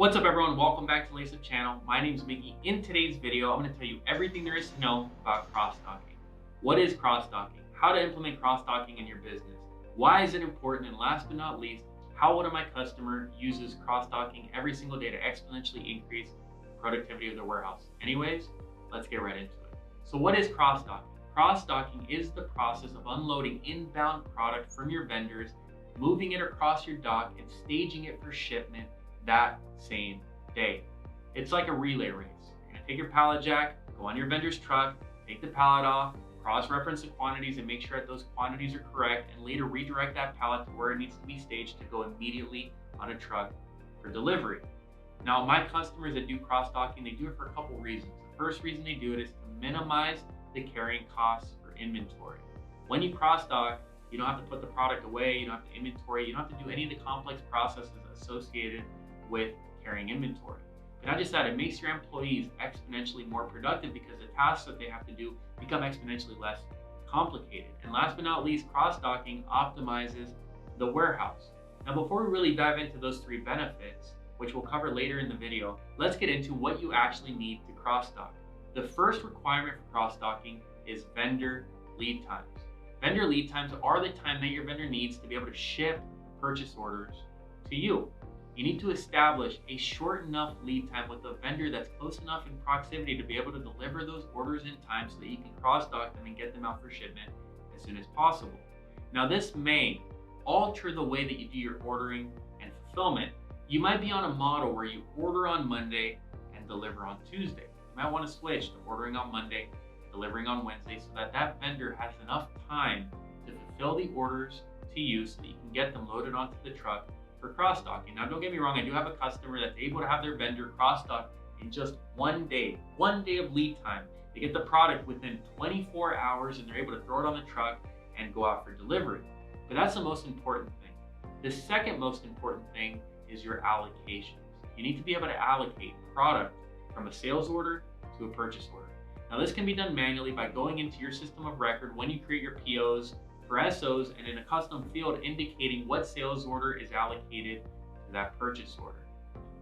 What's up everyone, welcome back to LaceUp channel. My name is Mickey. In today's video, I'm going to tell you everything there is to know about cross-docking. What is cross-docking? How to implement cross-docking in your business? Why is it important? And last but not least, how one of my customers uses cross-docking every single day to exponentially increase the productivity of their warehouse. Anyways, let's get right into it. So what is cross-docking? Cross-docking is the process of unloading inbound product from your vendors, moving it across your dock, and staging it for shipment that same day. It's like a relay race. You're gonna take your pallet jack, go on your vendor's truck, take the pallet off, cross-reference the quantities and make sure that those quantities are correct, and later redirect that pallet to where it needs to be staged to go immediately on a truck for delivery. Now, my customers that do cross-docking, they do it for a couple reasons. The first reason they do it is to minimize the carrying costs for inventory. When you cross-dock, you don't have to put the product away, you don't have to inventory, you don't have to do any of the complex processes associated with carrying inventory. But not just that, it makes your employees exponentially more productive because the tasks that they have to do become exponentially less complicated. And last but not least, cross-docking optimizes the warehouse. Now, before we really dive into those three benefits, which we'll cover later in the video, let's get into what you actually need to cross-dock. The first requirement for cross-docking is vendor lead times. Vendor lead times are the time that your vendor needs to be able to ship purchase orders to you. You need to establish a short enough lead time with a vendor that's close enough in proximity to be able to deliver those orders in time so that you can cross-dock them and get them out for shipment as soon as possible. Now, this may alter the way that you do your ordering and fulfillment. You might be on a model where you order on Monday and deliver on Tuesday. You might want to switch to ordering on Monday, delivering on Wednesday, so that that vendor has enough time to fulfill the orders to you so that you can get them loaded onto the truck for cross-docking. Now, don't get me wrong, I do have a customer that's able to have their vendor cross-dock in just one day of lead time. They get the product within 24 hours and they're able to throw it on the truck and go out for delivery. But that's the most important thing. The second most important thing is your allocations. You need to be able to allocate product from a sales order to a purchase order. Now, this can be done manually by going into your system of record when you create your POs for SOs and in a custom field indicating what sales order is allocated to that purchase order.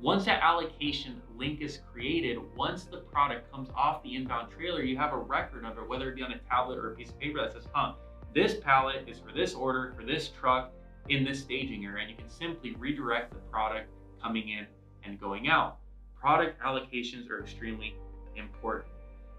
Once that allocation link is created, once the product comes off the inbound trailer, you have a record of it, whether it be on a tablet or a piece of paper that says, this pallet is for this order, for this truck in this staging area, and you can simply redirect the product coming in and going out. Product allocations are extremely important.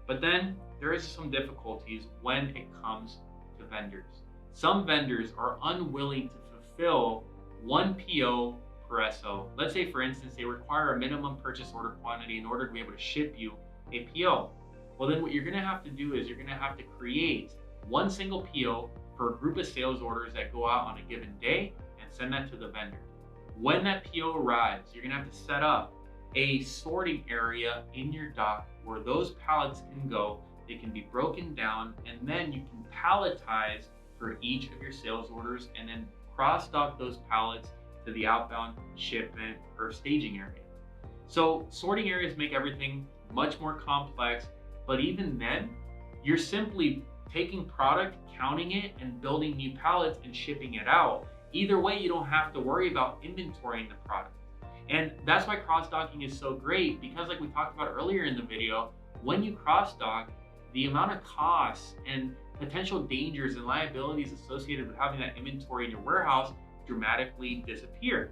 But then there is some difficulties when it comes to vendors. Some vendors are unwilling to fulfill one PO per SO. Let's say, for instance, they require a minimum purchase order quantity in order to be able to ship you a PO. Well, then what you're gonna have to do is you're gonna have to create one single PO for a group of sales orders that go out on a given day and send that to the vendor. When that PO arrives, you're gonna have to set up a sorting area in your dock where those pallets can go. They can be broken down, and then you can palletize for each of your sales orders and then cross-dock those pallets to the outbound shipment or staging area. So sorting areas make everything much more complex, but even then, you're simply taking product, counting it, and building new pallets and shipping it out. Either way, you don't have to worry about inventorying the product. And that's why cross-docking is so great, because like we talked about earlier in the video, when you cross-dock, the amount of costs and potential dangers and liabilities associated with having that inventory in your warehouse dramatically disappear.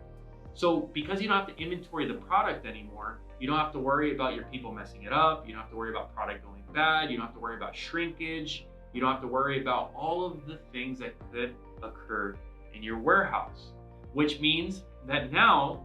So because you don't have to inventory the product anymore, you don't have to worry about your people messing it up, you don't have to worry about product going bad, you don't have to worry about shrinkage, you don't have to worry about all of the things that could occur in your warehouse, which means that now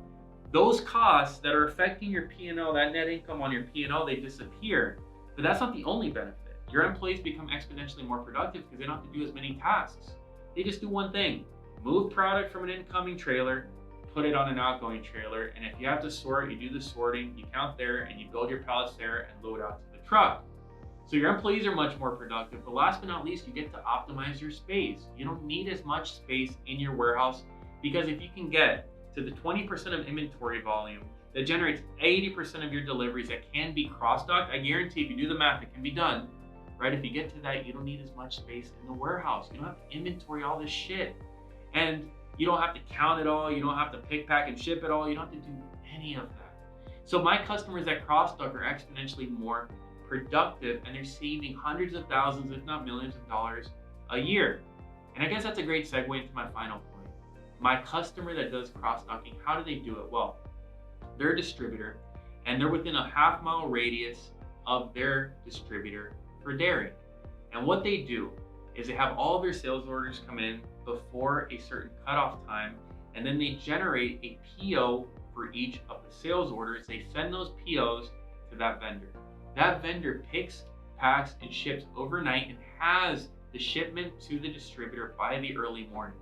those costs that are affecting your P&L, that net income on your P&L, they disappear. But that's not the only benefit. Your employees become exponentially more productive because they don't have to do as many tasks. They just do one thing: move product from an incoming trailer, put it on an outgoing trailer, and if you have to sort, you do the sorting, you count there, and you build your pallets there and load out to the truck. So your employees are much more productive, but last but not least, you get to optimize your space. You don't need as much space in your warehouse, because if you can get to the 20% of inventory volume that generates 80% of your deliveries that can be cross-docked, I guarantee if you do the math, it can be done, right? If you get to that, you don't need as much space in the warehouse. You don't have to inventory all this shit. And you don't have to count it all. You don't have to pick, pack, and ship it all. You don't have to do any of that. So my customers at CrossDock are exponentially more productive, and they're saving hundreds of thousands, if not millions of dollars a year. And I guess that's a great segue into my final point. My customer that does cross-docking, how do they do it? Well, they're a distributor, and they're within a half-mile radius of their distributor for dairy. And what they do is they have all of their sales orders come in before a certain cutoff time, and then they generate a PO for each of the sales orders. They send those POs to that vendor. That vendor picks, packs, and ships overnight and has the shipment to the distributor by the early morning,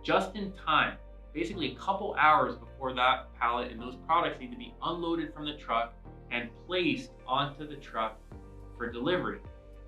just in time, basically a couple hours before that pallet and those products need to be unloaded from the truck and placed onto the truck for delivery.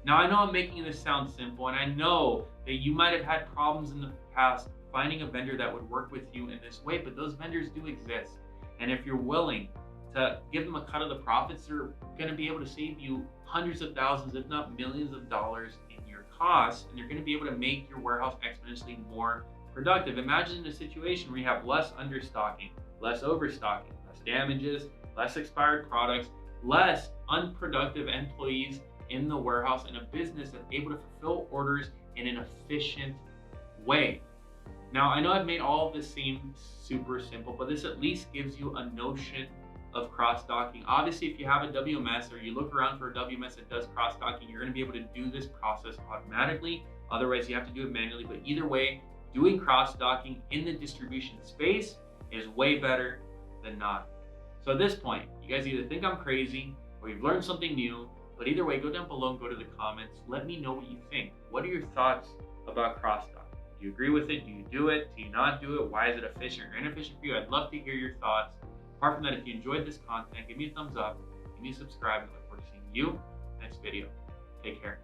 Now, I know I'm making this sound simple, and I know that you might have had problems in the past finding a vendor that would work with you in this way, but those vendors do exist. And if you're willing to give them a cut of the profits, they're going to be able to save you hundreds of thousands, if not millions of dollars in your costs, and they're going to be able to make your warehouse exponentially more productive. Imagine a situation where you have less understocking, less overstocking, less damages, less expired products, less unproductive employees in the warehouse, and a business that's able to fulfill orders in an efficient way. Now, I know I've made all of this seem super simple, but this at least gives you a notion of cross-docking. Obviously, if you have a WMS or you look around for a WMS that does cross-docking, you're going to be able to do this process automatically. Otherwise, you have to do it manually. But either way, doing cross-docking in the distribution space is way better than not. So at this point, you guys either think I'm crazy or you've learned something new, but either way, go down below and go to the comments. Let me know what you think. What are your thoughts about cross-docking? Do you agree with it? Do you do it? Do you not do it? Why is it efficient or inefficient for you? I'd love to hear your thoughts. Apart from that, if you enjoyed this content, give me a thumbs up, give me a subscribe, and look forward to seeing you next video. Take care.